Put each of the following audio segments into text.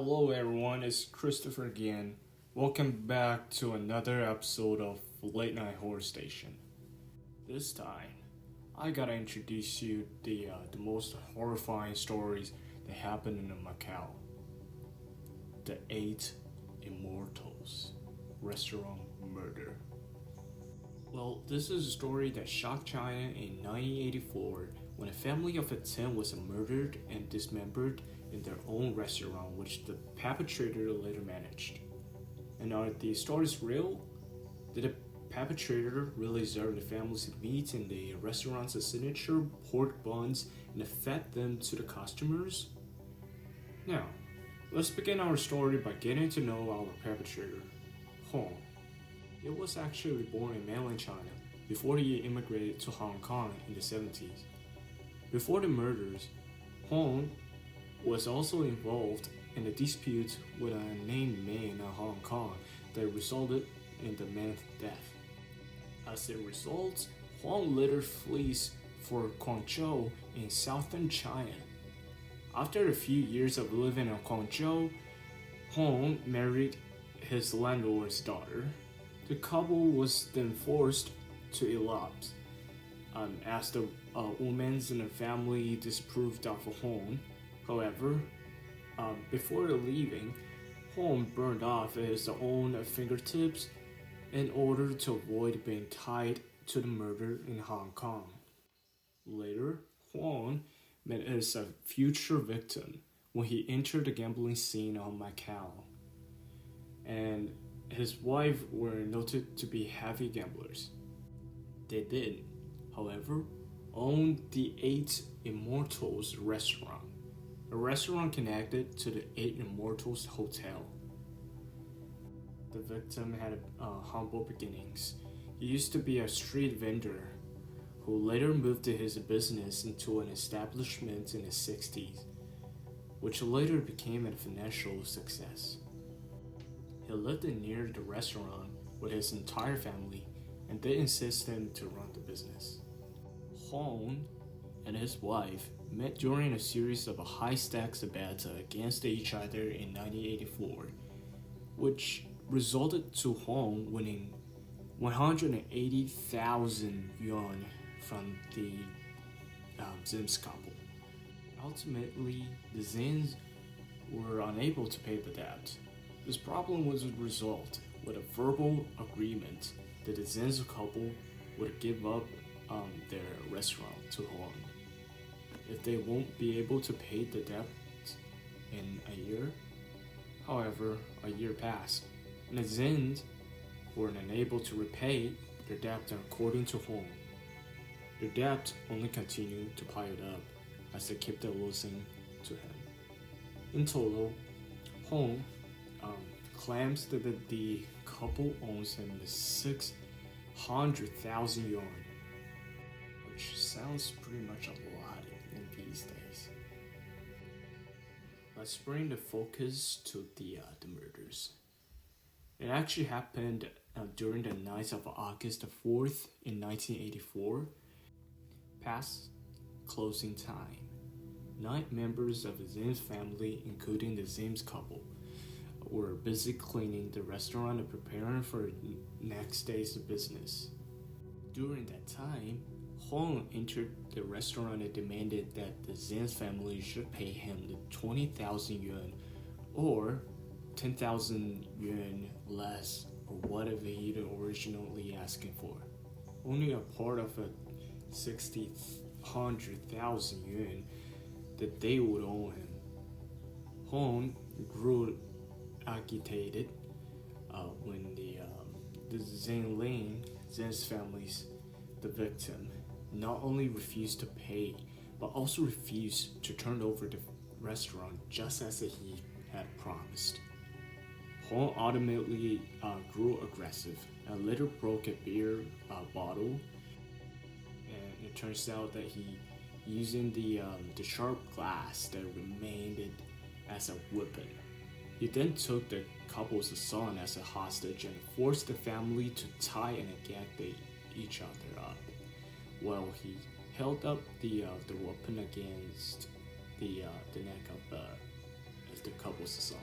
Hello everyone, it's Christopher again. Welcome back to another episode of Late Night Horror Station. This time, I gotta introduce you the most horrifying stories that happened in Macau. The 8 Immortals Restaurant Murder. Well, this is a story that shocked China in 1984 when a family of 10 was murdered and dismembered in their own restaurant, which the perpetrator later managed. And are these stories real? Did the perpetrator really serve the family's meat in the restaurant's signature pork buns and fed them to the customers? Now, let's begin our story by getting to know our perpetrator, Hong. He was actually born in mainland China before he immigrated to Hong Kong in the 70s. Before the murders, Hong was also involved in a dispute with an unnamed man in Hong Kong that resulted in the man's death. As a result, Huang later flees for Guangzhou in southern China. After a few years of living in Guangzhou, Huang married his landlord's daughter. The couple was then forced to elope, as the women's and the family disapproved of Huang. However, before leaving, Huang burned off his own fingertips in order to avoid being tied to the murder in Hong Kong. Later, Huang met his future victim when he entered the gambling scene on Macau, and his wife were noted to be heavy gamblers. They did, however, own the 8 Immortals restaurant, a restaurant connected to the 8 Immortals Hotel. The victim had humble beginnings. He used to be a street vendor who later moved his business into an establishment in the 60s, which later became a financial success. He lived near the restaurant with his entire family, and they insisted him to run the business. Hong and his wife met during a series of high-stakes bets against each other in 1984, which resulted to Hong winning 180,000 yuan from the Zims couple. Ultimately, the Zins were unable to pay the debt. This problem was resolved with a verbal agreement that the Zins couple would give up their restaurant to Hong if they won't be able to pay the debt in a year. However, a year passed, and the Zins were unable to repay their debt according to Hong. Their debt only continued to pile up as they kept losing to him. In total, Hong claims that the couple owes him 600,000 yuan, which sounds pretty much a lot in these days. Let's bring the focus to the murders. It actually happened during the night of August 4th in 1984, past closing time. 9 members of the Zims family, including the Zims couple, were busy cleaning the restaurant and preparing for next day's business. During that time, Hong entered the restaurant and demanded that the Zims family should pay him the 20,000 yuan or 10,000 yuan less, or whatever he'd originally asking for. Only a part of a 100,000 yuan that they would owe him. Hong grew agitated when the Zin Ling, Zin's family's the victim, not only refused to pay, but also refused to turn over the restaurant just as he had promised. Hong ultimately grew aggressive and later broke a beer bottle, and it turns out that he using the sharp glass that remained as a weapon. He then took the couple's son as a hostage and forced the family to tie and gag each other up, while he held up the weapon against the neck of with the couple's son.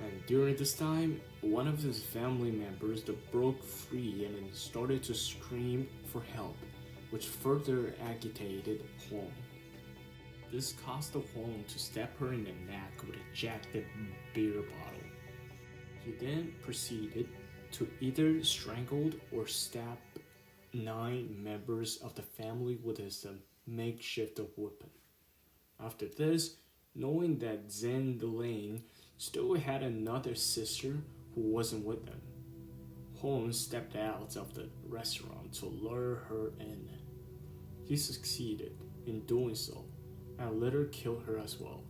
And during this time, one of his family members broke free and then started to scream for help, which further agitated Huang. This caused Huang to stab her in the neck with a jagged beer bottle. He then proceeded to either strangle or stab 9 members of the family with his makeshift weapon. After this, knowing that Zhang Ling still had another sister who wasn't with them, Huang stepped out of the restaurant to lure her in. He succeeded in doing so and later killed her as well.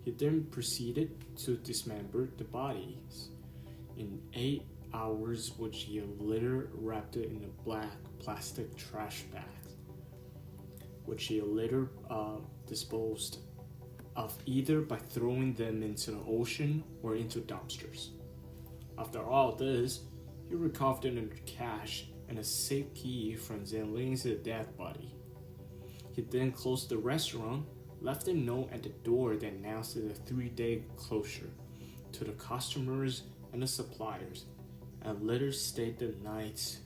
He then proceeded to dismember the bodies in 8 hours, which he later wrapped it in a black plastic trash bag, which he later disposed of either by throwing them into the ocean or into dumpsters. After all this, he recovered cash and a safe key from Zhang Ling's dead body. He then closed the restaurant, left a note at the door that announced the 3-day closure to the customers and the suppliers, and later stayed the night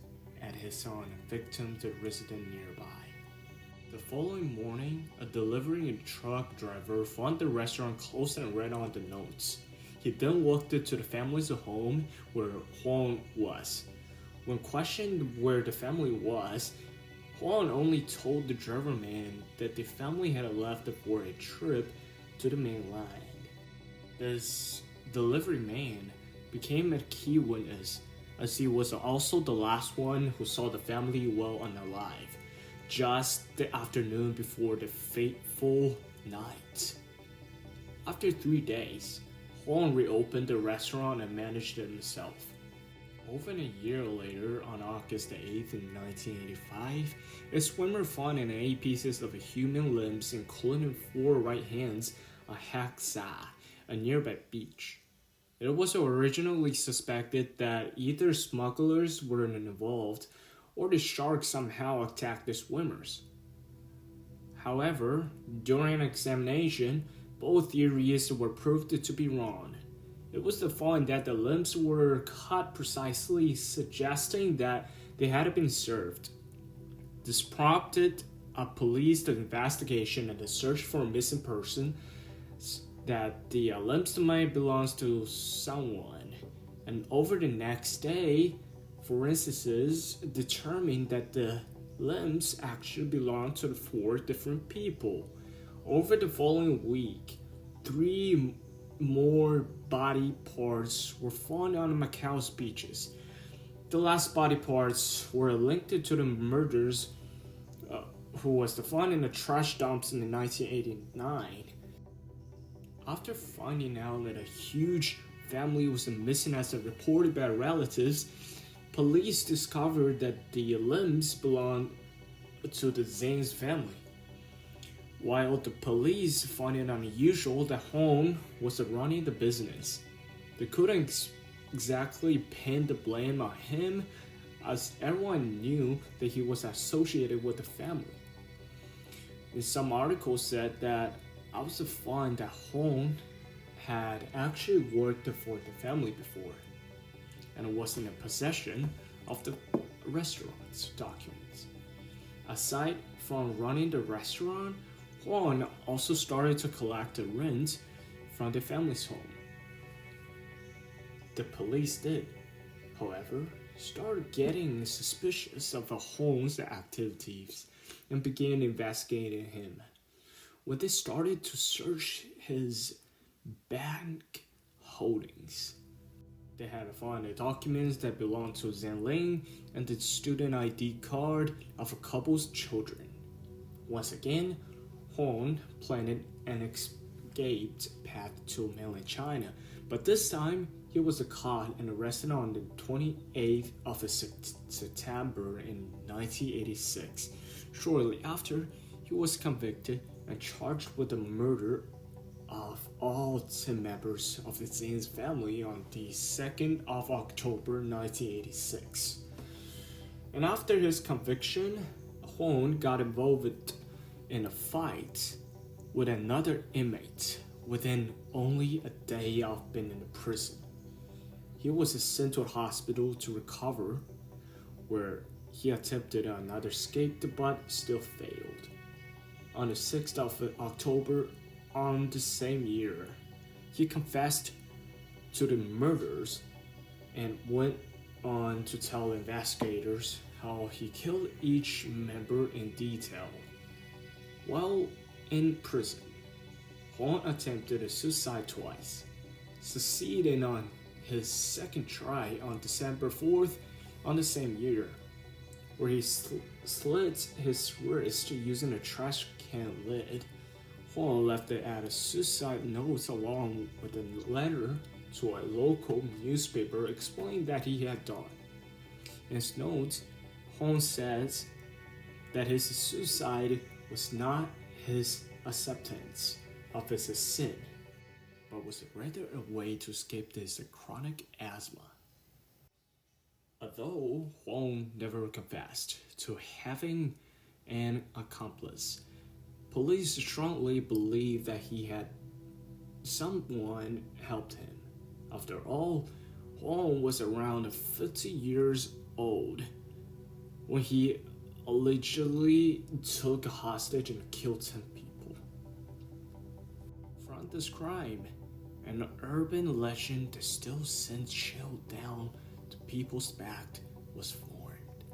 at his victim's residence nearby. The following morning, a delivery truck driver found the restaurant closed and read on the notes. He then walked to the family's home where Huang was. When questioned where the family was, Huang only told the driver man that the family had left for a trip to the mainland. This delivery man became a key witness, as he was also the last one who saw the family well and alive, just the afternoon before the fateful night. After 3 days, Huang reopened the restaurant and managed it himself. Over a year later, on August 8th, 1985, a swimmer found 8 pieces of human limbs, including 4 right hands, at Haksa, a nearby beach. It was originally suspected that either smugglers were involved or the shark somehow attacked the swimmers. However, during an examination, both theories were proved to be wrong. It was the find that the limbs were cut precisely, suggesting that they had been served. This prompted a police investigation and a search for a missing person, that the limbs might belong to someone. And over the next day, forensics determined that the limbs actually belonged to 4 different people. Over the following week, 3 more body parts were found on Macau's beaches. The last body parts were linked to the murders, who was found in the trash dumps in 1989. After finding out that a huge family was missing as reported by relatives, police discovered that the limbs belonged to the Zhang's family. While the police found it unusual that Huang was running the business, they couldn't exactly pin the blame on him, as everyone knew that he was associated with the family. In some articles said that I was found that Huang had actually worked for the family before and was in possession of the restaurant's documents. Aside from running the restaurant, Huang also started to collect the rent from the family's home. The police did, however, start getting suspicious of Huang's activities and began investigating him. When they started to search his bank holdings, they had found the documents that belonged to Zhang Ling and the student ID card of a couple's children. Once again, Huang planned an escaped path to mainland China, but this time he was caught and arrested on the 28th of September in 1986. Shortly after, he was convicted and charged with the murder of all 10 members of the Zhang's family on the 2nd of October 1986. And after his conviction, Huang got involved in a fight with another inmate within only a day of being in the prison. He was sent to a hospital to recover, where he attempted another escape but still failed. On the 6th of October on the same year, he confessed to the murders and went on to tell investigators how he killed each member in detail. While in prison, Huang attempted a suicide twice, succeeding on his second try on December 4th on the same year, where he slit his wrist using a trash can lid. Huang left it at a suicide note along with a letter to a local newspaper explaining that he had died. In his note, Huang says that his suicide was not his acceptance of his sin, but was rather a way to escape this chronic asthma. Although Huang never confessed to having an accomplice, police strongly believe that he had someone helped him. After all, Huang was around 50 years old when he allegedly took a hostage and killed 10 people. From this crime, an urban legend that still sends chill down to people's back was formed.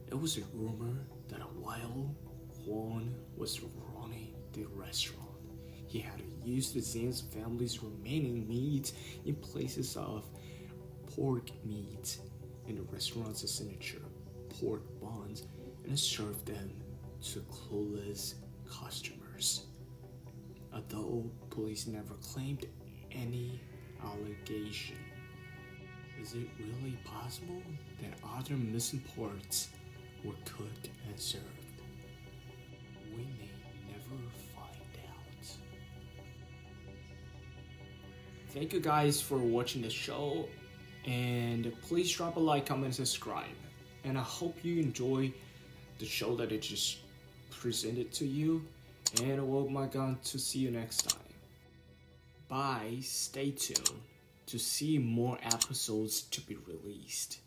It was a rumor that while Huang was running the restaurant, he had used the Zhang's family's remaining meat in places of pork meat in the restaurant's signature pork buns and served them to clueless customers. Although police never claimed any allegation, is it really possible that other missing parts were cooked and served? We may never find out. Thank you guys for watching the show, and please drop a like, comment, and subscribe. And I hope you enjoy the show that I just presented to you, and oh my god, to see you next time. Bye, stay tuned to see more episodes to be released.